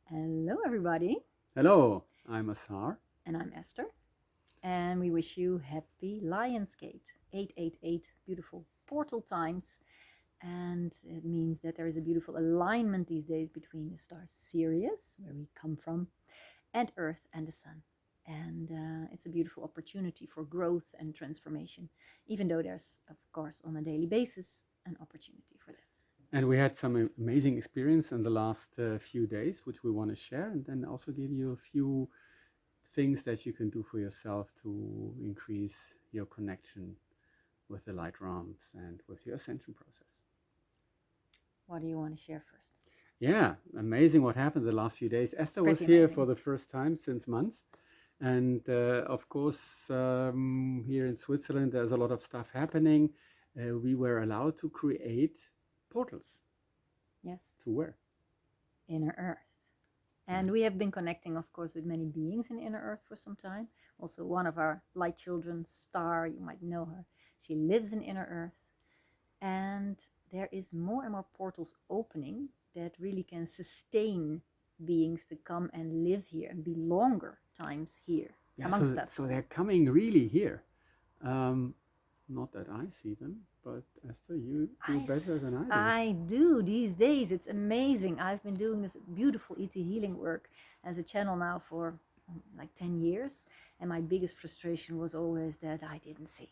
Hello, everybody. Hello, I'm Asar. And I'm Esther. And we wish you happy Lionsgate 888 beautiful portal times. And it means that there is a beautiful alignment these days between the star Sirius, where we come from, and Earth and the Sun. And it's a beautiful opportunity for growth and transformation, even though there's, of course, on a daily basis, an opportunity for that. And we had some amazing experience in the last few days, which we want to share, and then also give you a few things that you can do for yourself to increase your connection with the light realms and with your ascension process. What do you want to share first? Yeah, amazing what happened the last few days. Esther was Pretty here amazing. for the first time since months. And of course, here in Switzerland, there's a lot of stuff happening. We were allowed to create portals. Yes. To where? Inner Earth. And we have been connecting, of course, with many beings in Inner Earth for some time. Also, one of our light children, Star, you might know her, she lives in Inner Earth. And there is more and more portals opening that really can sustain beings to come and live here and be longer times here amongst us. So they're coming really here. Not that I see them, but Esther, you do better than I do. I do these days. It's amazing. I've been doing this beautiful ET healing work as a channel now for like 10 years. And my biggest frustration was always that I didn't see.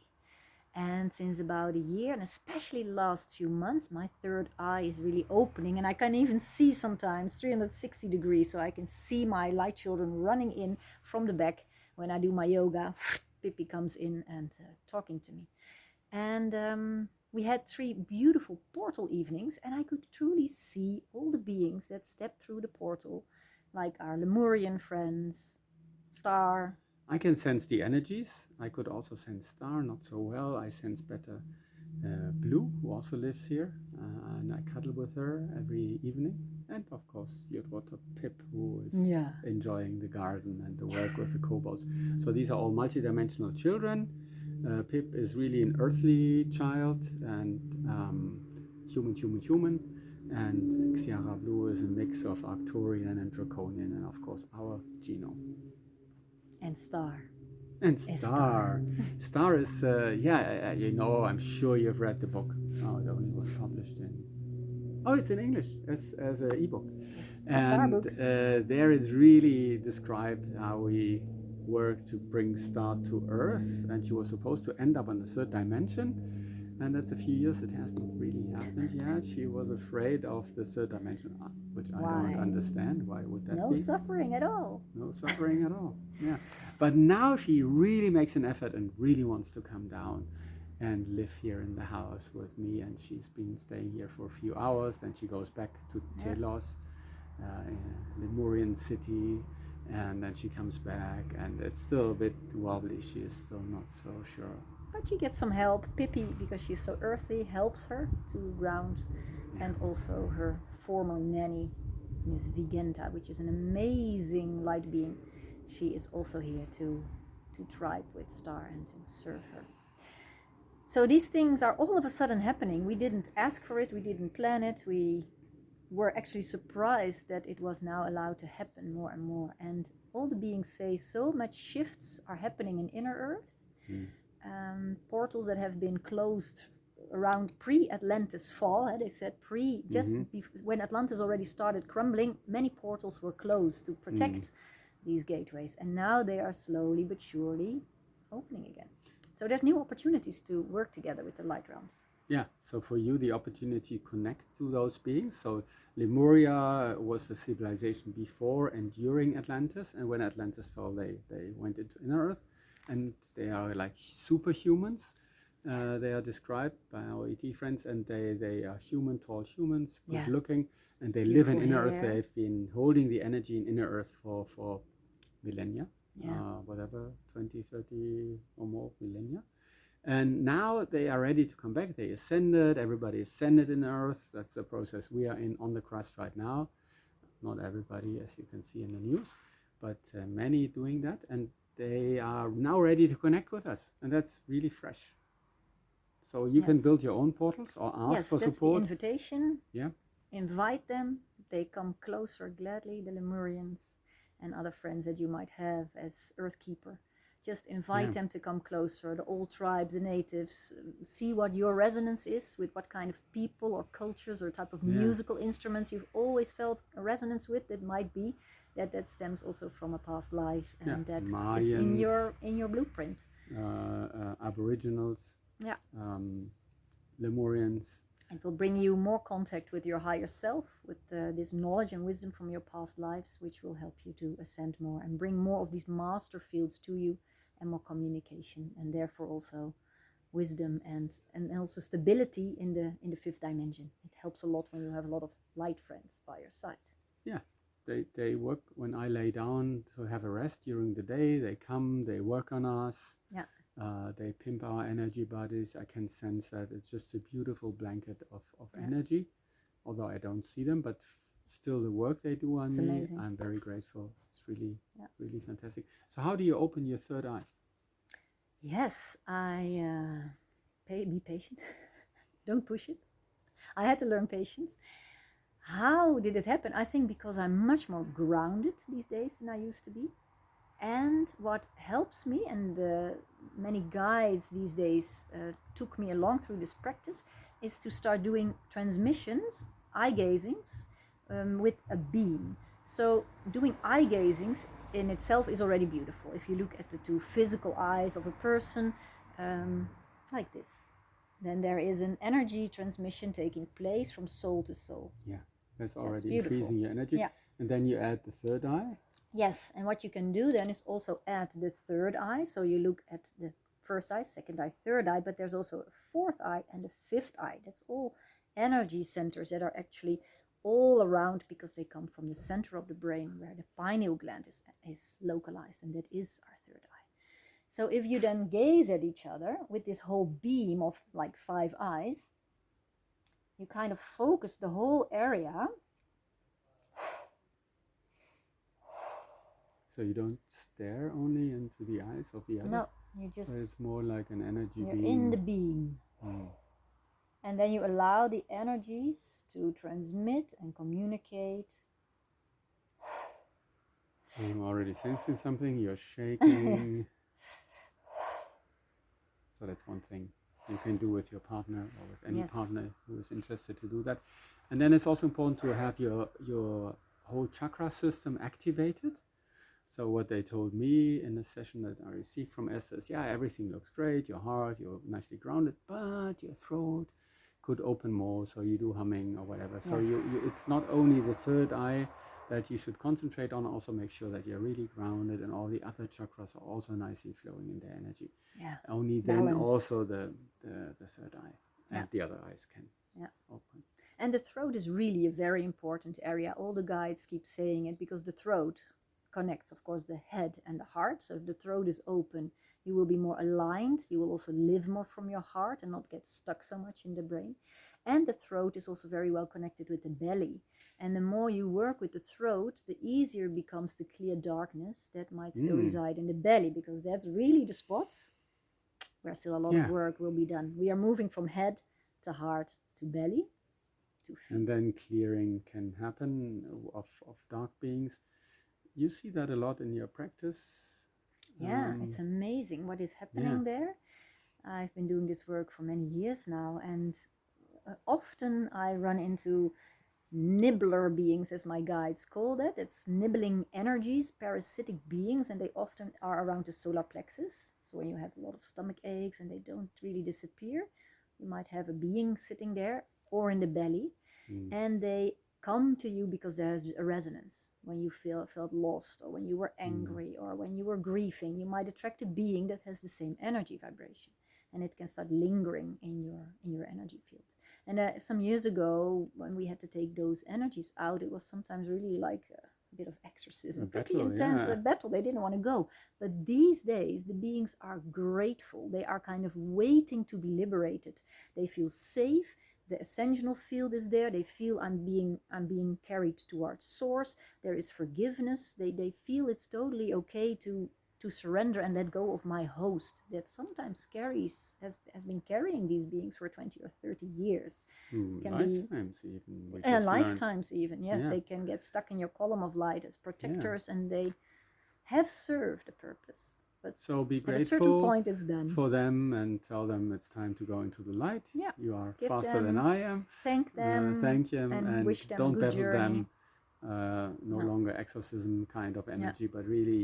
And since about a year, and especially the last few months, my third eye is really opening. And I can even see sometimes 360 degrees. So I can see my light children running in from the back when I do my yoga. Pippi comes in and talking to me. And we had 3 beautiful portal evenings, and I could truly see all the beings that stepped through the portal, like our Lemurian friends, Star. I can sense the energies. I could also sense Star, not so well. I sense better Blue, who also lives here, and I cuddle with her every evening. And of course, your daughter Pip, who is enjoying the garden and the work with the kobolds. So these are all multidimensional children. Pip is really an earthly child, and human. And Xiara Blue is a mix of Arcturian and Draconian, and of course our Geno. And Star. And Star. Star is, I'm sure you've read the book. Oh, it only was published in... Oh, it's in English as an ebook. Yes, and Star books. There is really described how we work to bring Star to Earth, and she was supposed to end up in the 3rd dimension. And that's a few years it hasn't really happened yet. She was afraid of the 3rd dimension, which I don't understand. Why would that be? No suffering at all. No suffering at all, yeah. But now she really makes an effort and really wants to come down and live here in the house with me. And she's been staying here for a few hours. Then she goes back to Telos, Lemurian city. And then she comes back, and it's still a bit wobbly. She is still not so sure. But she gets some help. Pippi, because she's so earthly, helps her to ground. And also her former nanny, Miss Vigenta, which is an amazing light being. She is also here to tribe with Star and to serve her. So these things are all of a sudden happening. We didn't ask for it. We didn't plan it. We were actually surprised that it was now allowed to happen more and more. And all the beings say so much shifts are happening in Inner Earth. Portals that have been closed around pre-Atlantis fall. They said when Atlantis already started crumbling, many portals were closed to protect these gateways. And now they are slowly but surely opening again. So there's new opportunities to work together with the light realms. Yeah, so for you, the opportunity to connect to those beings. So Lemuria was the civilization before and during Atlantis. And when Atlantis fell, they went into Inner Earth. And they are like superhumans. They are described by our ET friends, and they are human, tall humans, good looking, and they live in Inner Earth. They've been holding the energy in Inner Earth for millennia, whatever, 20, 30 or more millennia. And now they are ready to come back. They ascended, everybody ascended in Earth. That's the process we are in on the crust right now. Not everybody, as you can see in the news, but many doing that. And they are now ready to connect with us, and that's really fresh. So you can build your own portals or ask for support. Yes, that's the invitation. Yeah. Invite them. they come closer gladly, the Lemurians and other friends that you might have as Earthkeeper. Just invite them to come closer, the old tribes, the natives, see what your resonance is with, what kind of people or cultures or type of musical instruments you've always felt a resonance with. That might be that stems also from a past life, and that Mayans, is in your blueprint. Aboriginals, Lemurians. It will bring you more contact with your higher self, with this knowledge and wisdom from your past lives, which will help you to ascend more and bring more of these master fields to you, and more communication, and therefore also wisdom and also stability in the fifth dimension. It helps a lot when you have a lot of light friends by your side. Yeah, they work when I lay down to have a rest during the day. They come, they work on us. Yeah. They pimp our energy bodies. I can sense that it's just a beautiful blanket of energy, although I don't see them, but still the work they do on me, amazing. I'm very grateful. It's really, really fantastic. So how do you open your third eye? Yes, be patient. Don't push it. I had to learn patience. How did it happen? I think because I'm much more grounded these days than I used to be. And what helps me, and many guides these days took me along through this practice, is to start doing transmissions, eye gazings, with a beam. So doing eye gazings in itself is already beautiful. If you look at the two physical eyes of a person, like this, then there is an energy transmission taking place from soul to soul. Yeah, that's already increasing your energy. Yeah. And then you add the third eye. Yes, and what you can do then is also add the third eye. So you look at the first eye, second eye, third eye, but there's also a fourth eye and a fifth eye. That's all energy centers that are actually all around, because they come from the center of the brain where the pineal gland is localized, and that is our third eye. So if you then gaze at each other with this whole beam of like 5 eyes, you kind of focus the whole area. So you don't stare only into the eyes of the other? No, you just... So it's more like an energy you're beam. in the beam. And then you allow the energies to transmit and communicate. I'm already sensing something. You're shaking. Yes. So that's one thing you can do with your partner, or with any partner who is interested to do that. And then it's also important to have your whole chakra system activated. So what they told me in the session that I received from IsEs, everything looks great, your heart, you're nicely grounded, but your throat could open more, so you do humming or whatever. So it's not only the third eye that you should concentrate on, also make sure that you're really grounded and all the other chakras are also nicely flowing in their energy. Yeah. Only then also the third eye and the other eyes can open. And the throat is really a very important area. All the guides keep saying it, because the throat connects, of course, the head and the heart. So if the throat is open, you will be more aligned. You will also live more from your heart and not get stuck so much in the brain. And the throat is also very well connected with the belly. And the more you work with the throat, the easier it becomes to clear darkness that might still reside in the belly, because that's really the spot where still a lot of work will be done. We are moving from head to heart to belly to feet. And then clearing can happen of dark beings. You see that a lot in your practice? Yeah, it's amazing what is happening there. I've been doing this work for many years now, and often I run into nibbler beings, as my guides call that. It's nibbling energies, parasitic beings, and they often are around the solar plexus. So when you have a lot of stomach aches and they don't really disappear, you might have a being sitting there, or in the belly, and they come to you because there's a resonance. When you felt lost, or when you were angry, or when you were grieving, you might attract a being that has the same energy vibration, and it can start lingering in your energy field. And some years ago, when we had to take those energies out, it was sometimes really like a bit of exorcism, pretty intense, a battle. They didn't want to go. But these days, the beings are grateful. They are kind of waiting to be liberated. They feel safe. The ascensional field is there. They feel I'm being carried towards source. There is forgiveness. They feel it's totally okay to to surrender and let go of my host that sometimes has been carrying these beings for 20 or 30 years. Can be Lifetimes even. We and just learned. lifetimes even. Yes, Yeah. they can get stuck in your column of light as protectors, and they have served a purpose. But So be at a certain grateful point, it's done. for them and tell them it's time to go into the light. Yeah. You are Give faster than them- I am. Thank them, Thank them and wish them a don't good battle journey. them. No longer exorcism kind of energy, but really,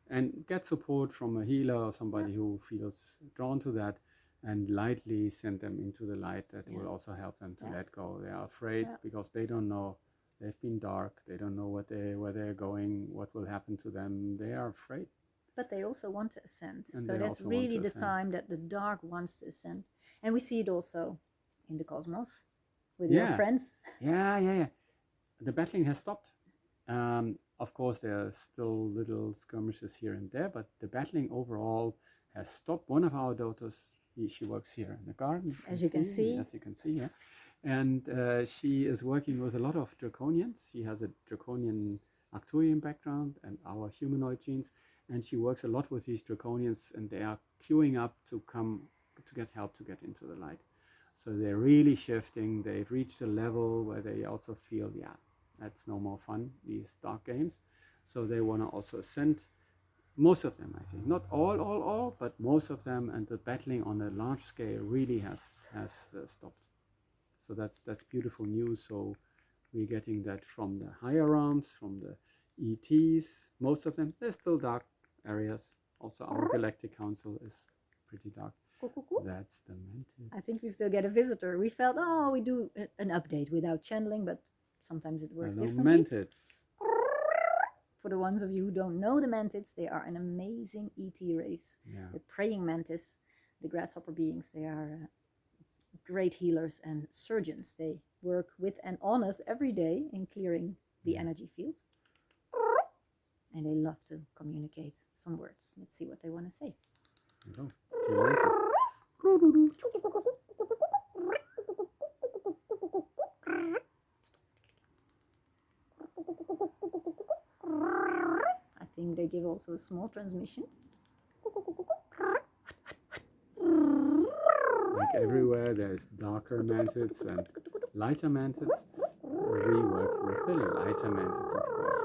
and get support from a healer or somebody who feels drawn to that, and lightly send them into the light. That will also help them to let go. They are afraid because they don't know. They've been dark. They don't know where they're going, what will happen to them. They are afraid. But they also want to ascend. And so they that's also want really to the ascend. time that the dark wants to ascend. And we see it also in the cosmos with your friends. Yeah. The battling has stopped. Of course, there are still little skirmishes here and there, but the battling overall has stopped. One of our daughters, she works here in the garden. As you can see. As you can see, yeah. And she is working with a lot of draconians. She has a draconian Arcturian background and our humanoid genes. And she works a lot with these draconians, and they are queuing up to come to get help to get into the light. So they're really shifting. They've reached a level where they also feel, that's no more fun, these dark games. So they want to also ascend. Most of them, I think. Not all, but most of them. And the battling on a large scale really has stopped. So that's beautiful news. So we're getting that from the higher realms, from the ETs. Most of them, they're still dark areas. Also, our galactic council is pretty dark. That's the Mantis. I think we still get a visitor. We felt, we do an update without channeling, but sometimes it works differently. Mantis. For the ones of you who don't know the Mantis, they are an amazing ET race. Yeah. The praying mantis, the grasshopper beings, they are great healers and surgeons. They work with and on us every day in clearing the energy fields. And they love to communicate some words. Let's see what they want to say. There you go. Mantis. I think they give also a small transmission. Like everywhere, there's darker mantids and lighter mantids. We work with the lighter mantids, of course.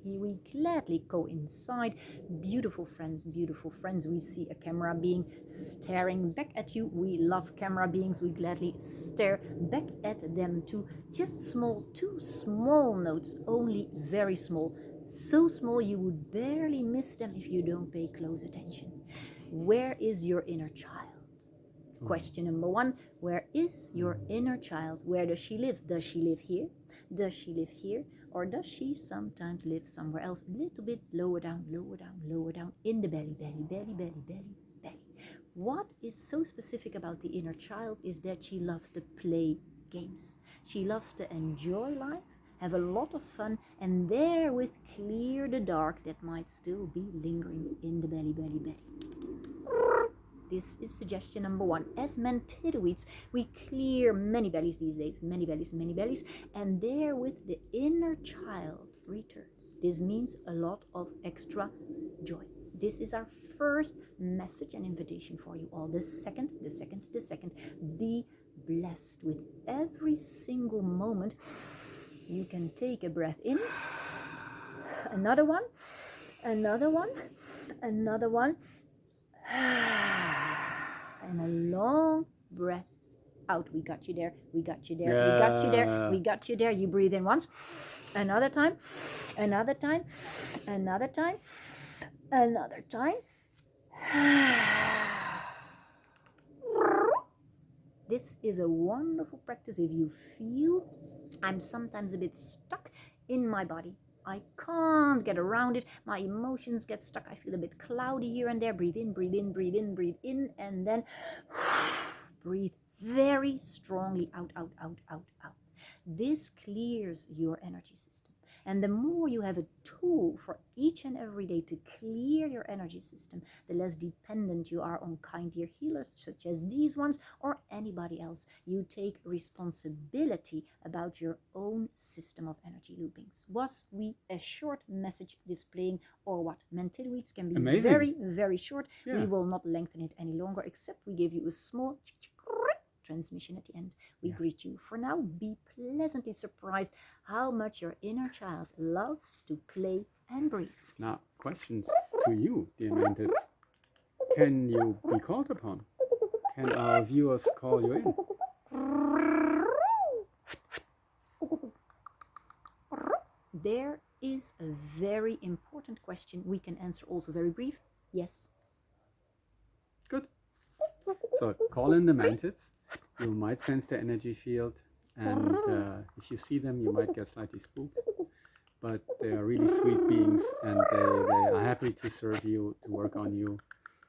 We gladly go inside. Beautiful friends. We see a camera being staring back at you. We love camera beings. We gladly stare back at them too. Just small, 2 small notes, only very small. So small you would barely miss them if you don't pay close attention. Where is your inner child? Question number 1, where is your inner child? Where does she live? Does she live here? Does she live here? Or does she sometimes live somewhere else? A little bit lower down in the belly. What is so specific about the inner child is that she loves to play games. She loves to enjoy life, have a lot of fun, and therewith clear the dark that might still be lingering in the belly. This is suggestion number 1. As mantidoids, we clear many bellies these days, many bellies, and therewith the inner child returns. This means a lot of extra joy. This is our first message and invitation for you all. The second. Be blessed with every single moment. You can take a breath in, another one, and a long breath out. We got you there. You breathe in once, another time. This is a wonderful practice if you feel I'm sometimes a bit stuck in my body. I can't get around it. My emotions get stuck. I feel a bit cloudy here and there. Breathe in, and then breathe very strongly out. This clears your energy system. And the more you have a tool for each and every day to clear your energy system, the less dependent you are on kind-ear healers such as these ones or anybody else. You take responsibility about your own system of energy loopings. Was we a short message displaying or what? Mentiloids can be Amazing. very, very short. Yeah. We will not lengthen it any longer, except we give you a small transmission at the end. We greet you for now. Be pleasantly surprised how much your inner child loves to play and breathe. Now, questions to you, dear Mantis. Can you be called upon? Can our viewers call you in? There is a very important question we can answer, also very brief. Yes. Good. So call in the Mantis. You might sense the energy field, and if you see them, you might get slightly spooked. But they are really sweet beings, and they are happy to serve you, to work on you.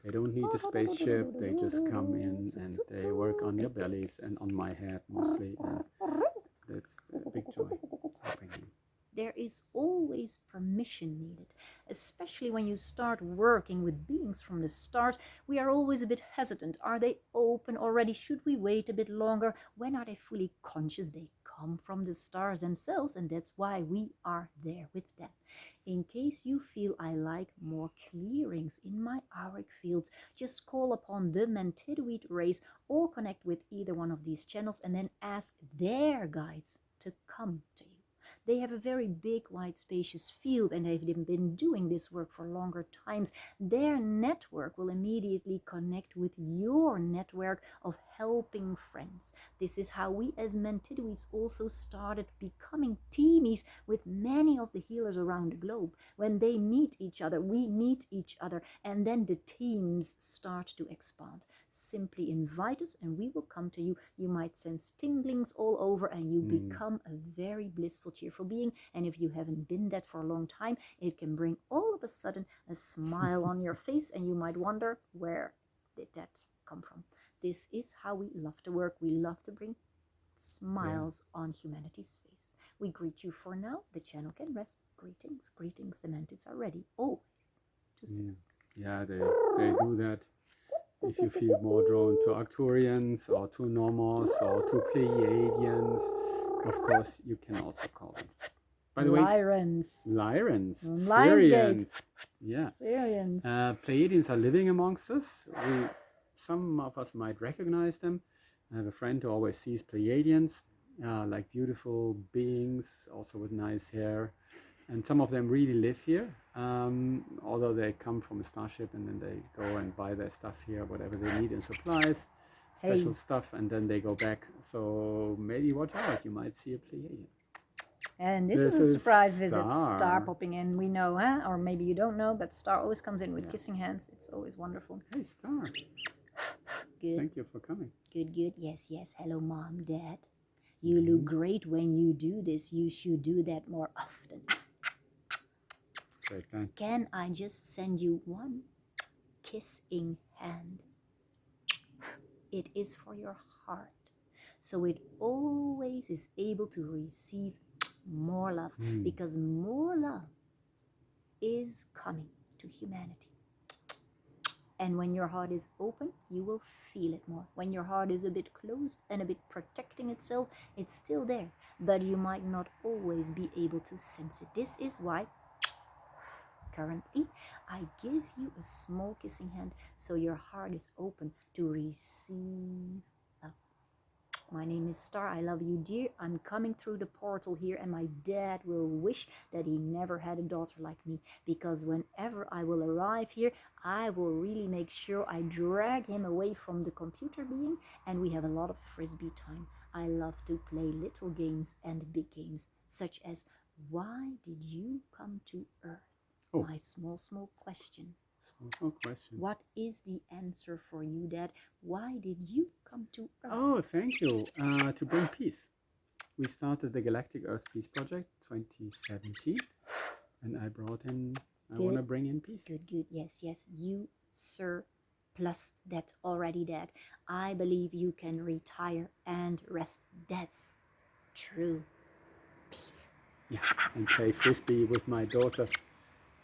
They don't need a spaceship. They just come in and they work on your bellies and on my head mostly. And that's a big joy helping you. There is always permission needed, especially when you start working with beings from the stars. We are always a bit hesitant. Are they open already? Should we wait a bit longer? When are they fully conscious? They come from the stars themselves, and that's why we are there with them. In case you feel I like more clearings in my auric fields, just call upon the Mantiloid race or connect with either one of these channels and then ask their guides to come to you. They have a very big, wide, spacious field, and they've been doing this work for longer times. Their network will immediately connect with your network of helping friends. This is how we as Mantiloids also started becoming teamies with many of the healers around the globe. When they meet each other, we meet each other, and then the teams start to expand. Simply invite us and we will come to you. You might sense tinglings all over, and you become a very blissful, cheerful being. And if you haven't been that for a long time, it can bring all of a sudden a smile on your face, and you might wonder, where did that come from? This is how we love to work. We love to bring smiles on humanity's face. We greet you for now. The channel can rest. Greetings, greetings. The Mantis are ready always to serve. Yeah, they do that. If you feel more drawn to Arcturians or to Normals or to Pleiadians, of course, you can also call them. By the way, Lyrans, Syrians. Yeah. Syrians. Pleiadians are living amongst us. Some of us might recognize them. I have a friend who always sees Pleiadians, like beautiful beings, also with nice hair. And some of them really live here, although they come from a starship and then they go and buy their stuff here, whatever they need in supplies, special stuff, and then they go back. So maybe watch out, you might see a Pleiadian. And this is a surprise visit. Star popping in, we know, huh? Or maybe you don't know, but Star always comes in with kissing hands. It's always wonderful. Hey, Star. Good. Thank you for coming. Good, good. Yes, yes. Hello, Mom, Dad. You look great when you do this. You should do that more often. Great plan. Can I just send you one kissing hand? It is for your heart, so it always is able to receive more love, because more love is coming to humanity. And when your heart is open, you will feel it more. When your heart is a bit closed and a bit protecting itself, it's still there, but you might not always be able to sense it. This is why currently I give you a small kissing hand, so your heart is open to receive love. My name is Star. I love you, dear. I'm coming through the portal here, and my dad will wish that he never had a daughter like me, because whenever I will arrive here, I will really make sure I drag him away from the computer being, and we have a lot of frisbee time. I love to play little games and big games, such as, why did you come to Earth? My small question. Small question. What is the answer for you, Dad? Why did you come to Earth? Oh, thank you. To bring peace. We started the Galactic Earth Peace Project 2017, and I brought in, I want to bring in peace. Good, good. Yes, yes. You, sir, plus that already, Dad. I believe you can retire and rest. That's true peace. Yeah, and play frisbee with my daughter.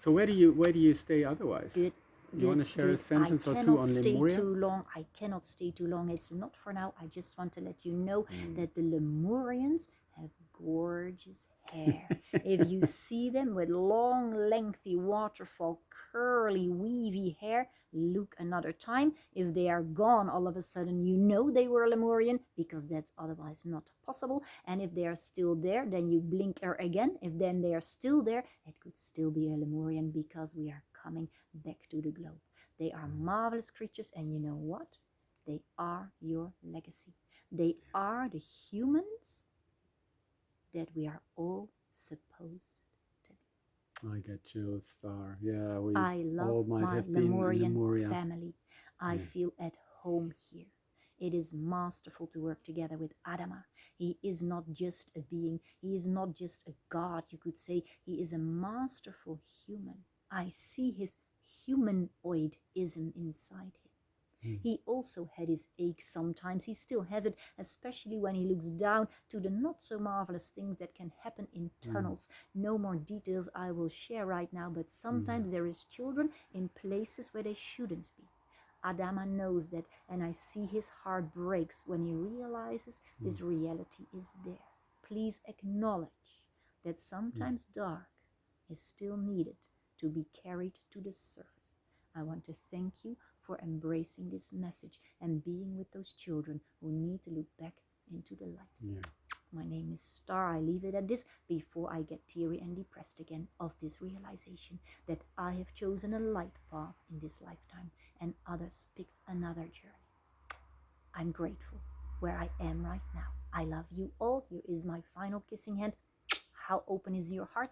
So where do you stay otherwise? Good. You want to share a sentence or two cannot on stay Lemuria? too long. I cannot stay too long. It's not for now. I just want to let you know that the Lemurians have gorgeous hair. If you see them with long, lengthy, waterfall, curly, weavy hair, look another time. If they are gone all of a sudden, you know they were Lemurian, because that's otherwise not possible. And if they are still there, then you blink again. If then they are still there, it could still be a Lemurian, because we are coming back to the globe. They are marvelous creatures, and you know what? They are your legacy. They are the humans that we are all supposed to be. I get chills, Star. Yeah, we I all love might my have been in Lemurian Lemuria. family. I feel at home here. It is masterful to work together with Adama. He is not just a being. He is not just a god, you could say. He is a masterful human. I see his humanoidism inside him. He also had his aches sometimes. He still has it, especially when he looks down to the not so marvelous things that can happen in tunnels. No more details I will share right now, but sometimes there is children in places where they shouldn't be. Adama knows that, and I see his heart breaks when he realizes this reality is there. Please acknowledge that sometimes dark is still needed to be carried to the surface. I want to thank you for embracing this message and being with those children who need to look back into the light. Yeah. My name is Star. I leave it at this before I get teary and depressed again of this realization that I have chosen a light path in this lifetime and others picked another journey. I'm grateful where I am right now. I love you all. Here is my final kissing hand. How open is your heart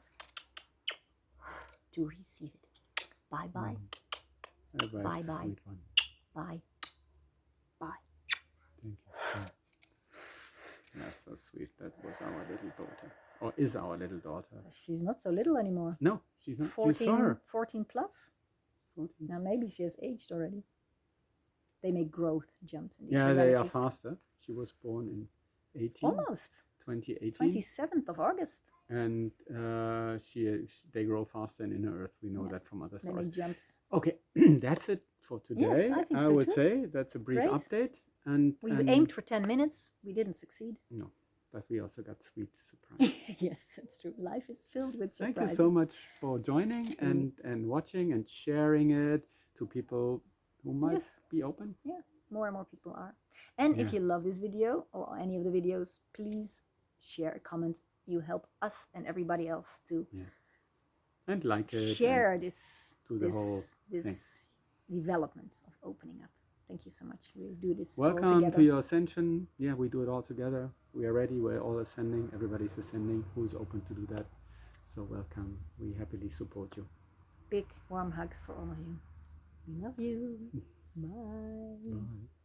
to receive it? Bye-bye. Bye-bye, Bye-bye. sweet one. Bye. Bye. Thank you. That's so sweet. That was our little daughter. Or is our little daughter. She's not so little anymore. No, she's not. 14, You saw her. 14 plus? 14. Now maybe she has aged already. They make growth jumps in these Yeah, they are realities. faster. She was born in 2018. 27th of August. And they grow faster in Inner Earth. We know that from other They stars. make jumps. Okay, that's it for today. Yes, I think I so would too. say that's a brief Great. update. And We aimed for 10 minutes. We didn't succeed. No, but we also got sweet surprise. Yes, that's true. Life is filled with surprises. Thank you so much for joining and watching and sharing it to people who might be open. Yeah, more and more people are. And if you love this video or any of the videos, please share a comment. You help us and everybody else to And like it. share this thing. development of opening up. Thank you so much. We'll do this all Welcome together. to your ascension. Yeah, we do it all together. We are ready. We're all ascending. Everybody's ascending. Who's open to do that? So welcome. We happily support you. Big warm hugs for all of you. We love you. Bye. Bye.